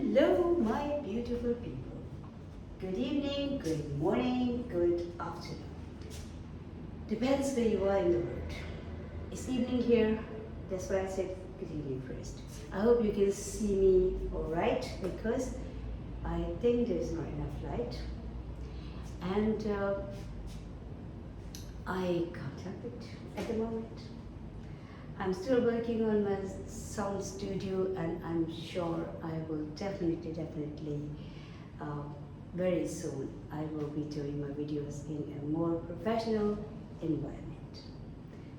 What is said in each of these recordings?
Hello, my beautiful people. Good evening, good morning, good afternoon. Depends where you are in the world. It's evening here, that's why I said good evening first. I hope you can see me alright because I think there's not enough light. And I can't help it at the moment. I'm still working on my sound studio, and I'm sure I will definitely very soon I will be doing my videos in a more professional environment.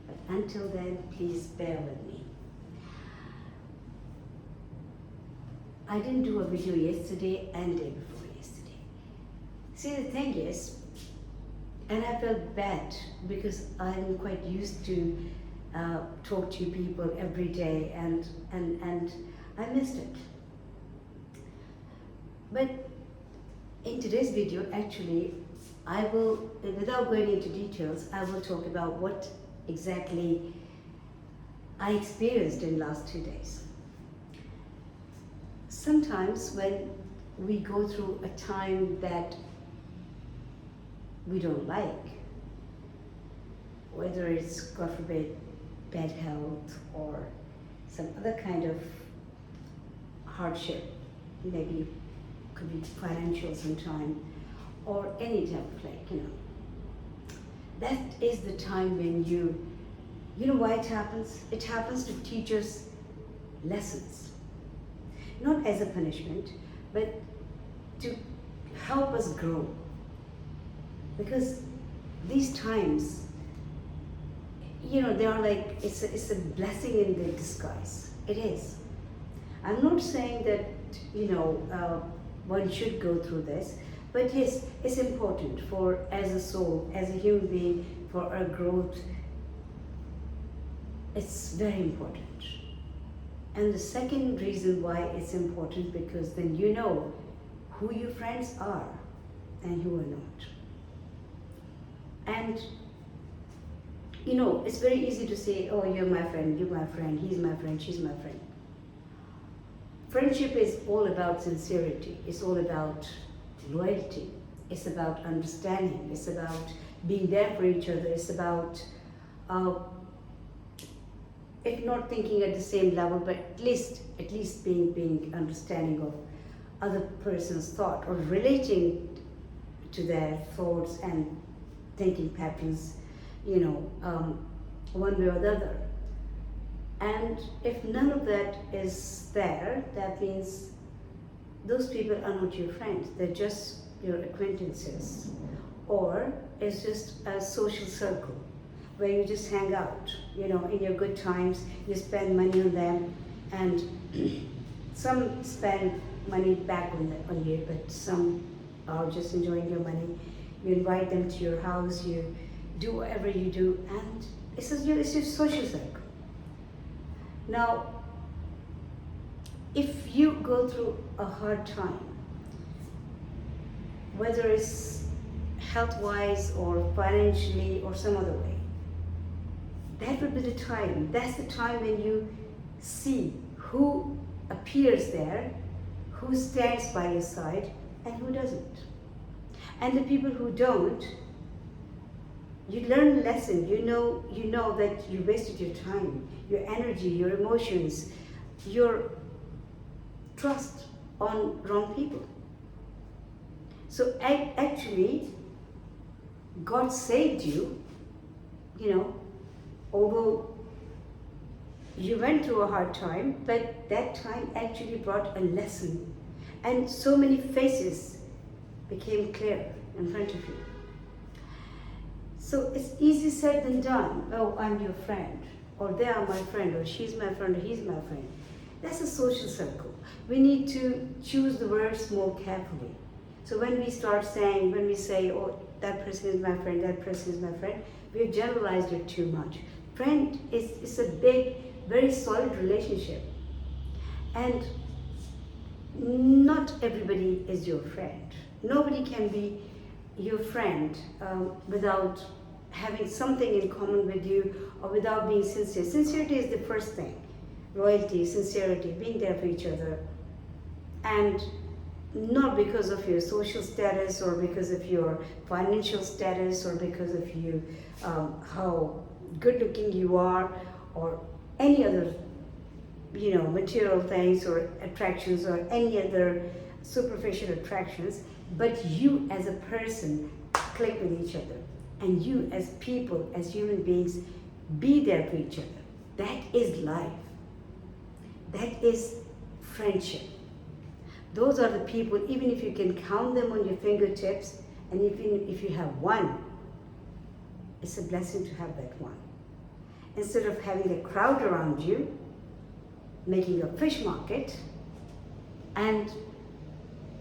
But until then, please bear with me. I didn't do a video yesterday and day before yesterday. See, the thing is, and I felt bad because I'm quite used to talk to people every day, and I missed it. But in today's video, actually, I will, without going into details, I will talk about what exactly I experienced in the last 2 days. Sometimes when we go through a time that we don't like, whether it's, God forbid, bad health or some other kind of hardship, maybe could be financial sometime, or any type of that is the time when you know why it happens? It happens to teach us lessons, not as a punishment, but to help us grow. Because these times, they are like, it's a blessing in the disguise. It is. I'm not saying that, one should go through this, but yes, it's important for, as a soul, as a human being, for our growth. It's very important. And the second reason why it's important, because then you know who your friends are and who are not. And it's very easy to say, oh, you're my friend, he's my friend, she's my friend. Friendship is all about sincerity. It's all about loyalty. It's about understanding. It's about being there for each other. It's about, if not thinking at the same level, but at least being understanding of other person's thought, or relating to their thoughts and thinking patterns, one way or the other. And if none of that is there, that means those people are not your friends. They're just your acquaintances, or it's just a social circle where you just hang out. In your good times, you spend money on them, and some spend money back on you, but some are just enjoying your money. You invite them to your house, you do whatever you do, and it's your social circle. Now, if you go through a hard time, whether it's health-wise or financially or some other way, that would be the time. That's the time when you see who appears there, who stands by your side, and who doesn't. And the people who don't, you learn a lesson. You know that you wasted your time, your energy, your emotions, your trust on wrong people. So actually, God saved you, although you went through a hard time, but that time actually brought a lesson. And so many faces became clear in front of you. So it's easy said than done. Oh, I'm your friend, or they are my friend, or she's my friend, or he's my friend. That's a social circle. We need to choose the words more carefully. So when we say, oh, that person is my friend, that person is my friend, we've generalized it too much. Friend is a big, very solid relationship. And not everybody is your friend. Nobody can be your friend without having something in common with you, or without being sincere. Sincerity is the first thing. Loyalty, sincerity, being there for each other. And not because of your social status or because of your financial status or because of you how good looking you are or any other material things or attractions or any other superficial attractions, but you as a person click with each other, and you as people, as human beings, be there for each other. That is life. That is friendship. Those are the people, even if you can count them on your fingertips, and even if you have one, it's a blessing to have that one. Instead of having a crowd around you, making a fish market, and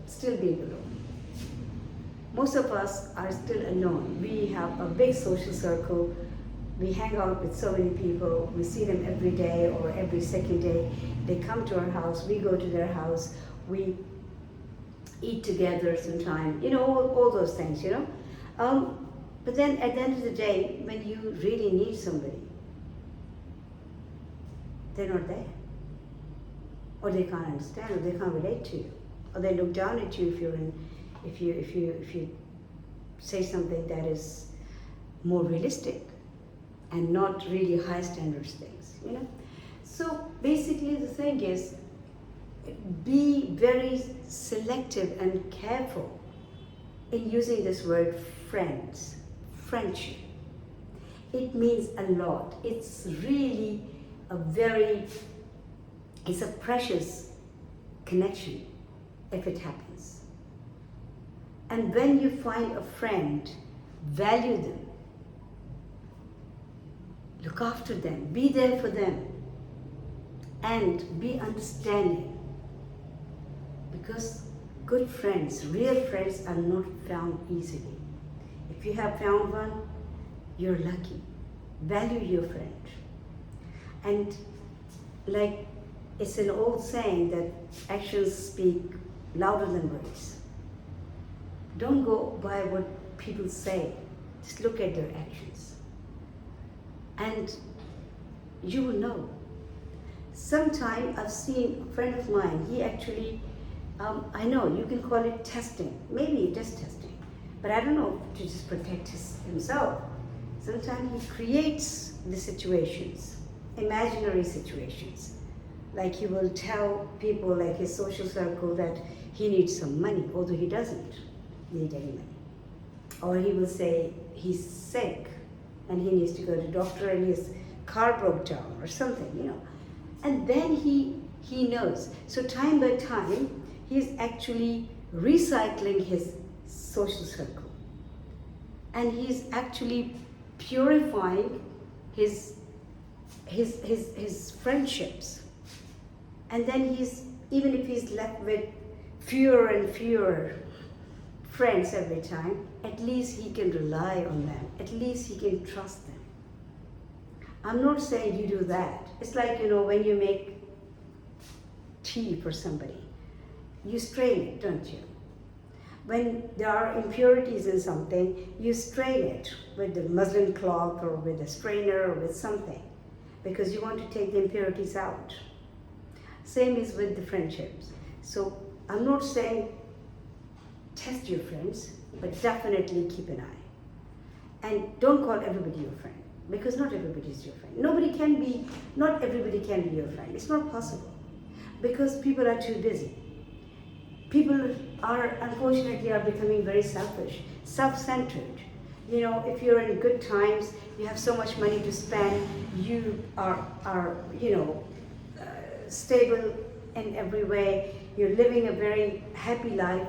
still being alone. Most of us are still alone. We have a big social circle. We hang out with so many people. We see them every day or every second day. They come to our house, we go to their house, we eat together sometime, all those things, But then at the end of the day, when you really need somebody, they're not there. Or they can't understand, or they can't relate to you, or they look down at you if you say something that is more realistic and not really high standards things, So basically the thing is, be very selective and careful in using this word friends, friendship. It means a lot. It's really it's a precious connection if it happens. And when you find a friend, value them, look after them, be there for them, and be understanding. Because good friends, real friends, are not found easily. If you have found one, you're lucky. Value your friend. And it's an old saying that actions speak louder than words. Don't go by what people say, just look at their actions. And you will know. Sometime I've seen a friend of mine, he actually, I know you can call it testing, maybe just testing, but I don't know, to just protect himself. Sometimes he creates the situations, imaginary situations. Like he will tell people, like his social circle, that he needs some money, although he doesn't need any money. Or he will say he's sick and he needs to go to the doctor and his car broke down or something, And then he knows. So time by time, he's actually recycling his social circle. And he's actually purifying his friendships. And then even if he's left with fewer and fewer friends every time, at least he can rely on them. At least he can trust them. I'm not saying you do that. It's like, when you make tea for somebody, you strain it, don't you? When there are impurities in something, you strain it with the muslin cloth or with a strainer or with something, because you want to take the impurities out. Same is with the friendships. So I'm not saying test your friends, but definitely keep an eye. And don't call everybody your friend, because not everybody is your friend. Not everybody can be your friend. It's not possible, because people are too busy. People unfortunately are becoming very selfish, self-centered. If you're in good times, you have so much money to spend, you are stable in every way, you're living a very happy life.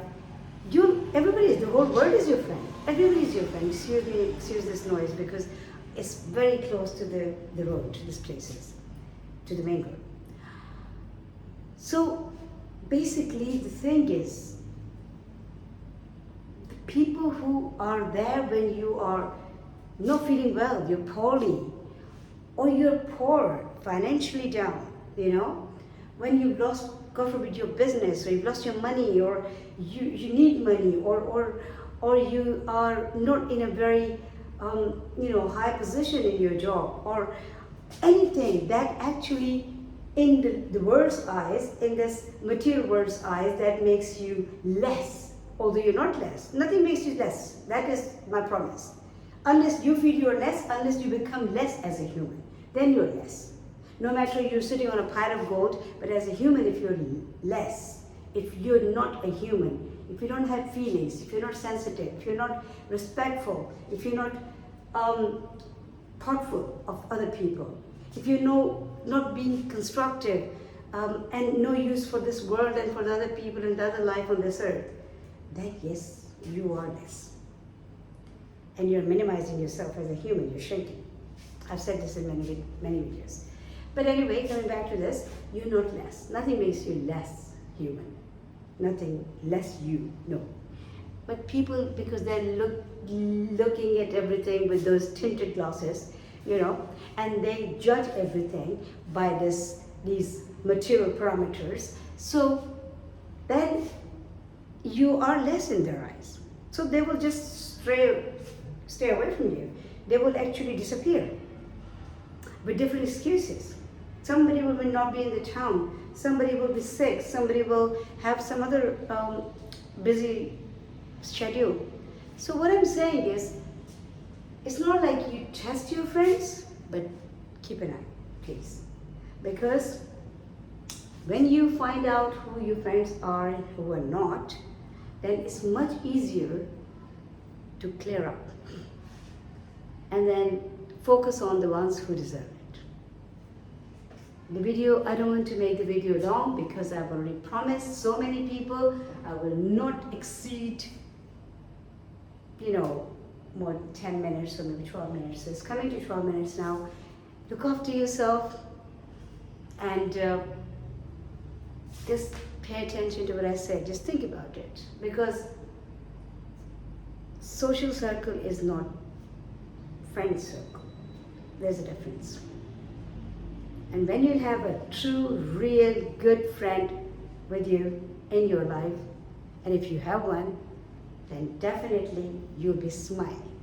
The whole world is your friend. Everybody is your friend. Excuse this noise, because it's very close to the road, to these places, to the main road. So basically the thing is, the people who are there when you are not feeling well, you're poorly, or you're poor, financially down, when you've lost, God forbid, your business, or you've lost your money, or you need money, or you are not in a very high position in your job, or anything that actually in the world's eyes, in this material world's eyes, that makes you less, although you're not less. Nothing makes you less. That is my promise. Unless you feel you're less, unless you become less as a human, then you're less. No matter you're sitting on a pile of gold, but as a human, if you're less, if you're not a human, if you don't have feelings, if you're not sensitive, if you're not respectful, if you're not thoughtful of other people, if you know not being constructive and no use for this world and for the other people and the other life on this earth, then yes, you are less. And you're minimizing yourself as a human, you're shrinking. I've said this in many videos. But anyway, coming back to this, you're not less. Nothing makes you less human. Nothing less you, no. But people, because they're looking at everything with those tinted glasses, you know, and they judge everything by these material parameters, so then you are less in their eyes. So they will just stay away from you. They will actually disappear with different excuses. Somebody will not be in the town, somebody will be sick, somebody will have some other busy schedule. So what I'm saying is, it's not like you test your friends, but keep an eye, please. Because when you find out who your friends are and who are not, then it's much easier to clear up and then focus on the ones who deserve it. The video, I don't want to make the video long because I've already promised so many people I will not exceed, you know, more than 10 minutes or maybe 12 minutes. So it's coming to 12 minutes now. Look after yourself and just pay attention to what I said. Just think about it, because social circle is not friend circle. There's a difference. And when you have a true, real, good friend with you in your life, and if you have one, then definitely you'll be smiling.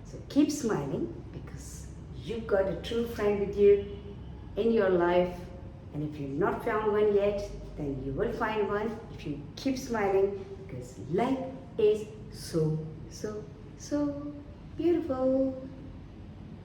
So keep smiling, because you've got a true friend with you in your life, and if you've not found one yet, then you will find one if you keep smiling, because life is so, so, so beautiful.